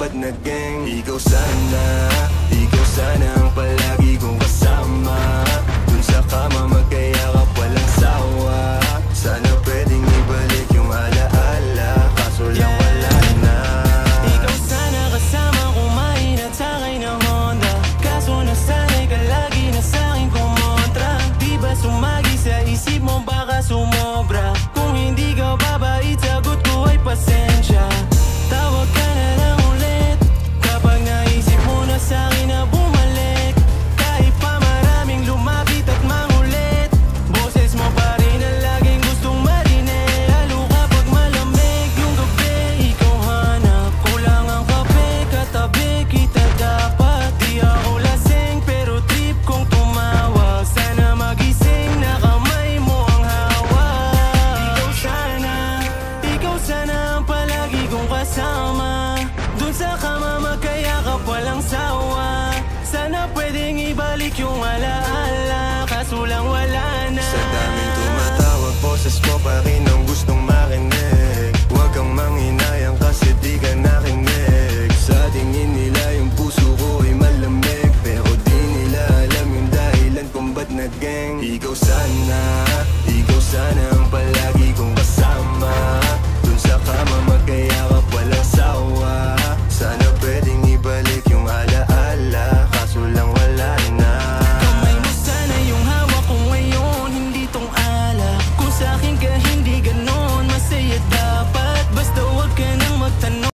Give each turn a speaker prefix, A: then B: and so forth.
A: ba't naging ikaw sana ang palagi kong kasama. Dun sa kama magkayakap walang sawa. Sana pwedeng ibalik yung alaala, kaso lang wala na.
B: Ikaw sana kasama kumain at sakay ng Honda, kaso nasanay ka lagi na sa'king kumontra. Di ba sumagi sa isip mo baka sumobra? Kung hindi ka babait sagot ko ay pasensya. Tawag ka na lang ulit kapag naisip mo na sa'kin na bumalik. Kahit pa maraming lumapit at mangulit, boses mo pa rin ang laging gustong marinig. Lalo kapag malamig yung gabi, ikaw hanap ko lang ang kape, katabi kita dapat. Di ako lasing pero trip kong tumawag, sana magising na kamay mo ang hawak. Ikaw sana ang palagi kong kasama. Dun sa kama magkayakap walang sawa. Sana pwedeng ibalik yung alaala, kaso lang wala na.
A: Sa daming tumatawag, boses mo pa rin ang gustong marinig. Huwag kang manghinayang kasi di ka nakinig. Sa tingin nila yung puso ko ay malamig, pero di nila alam yung dahilan kung ba't naging ikaw sana ang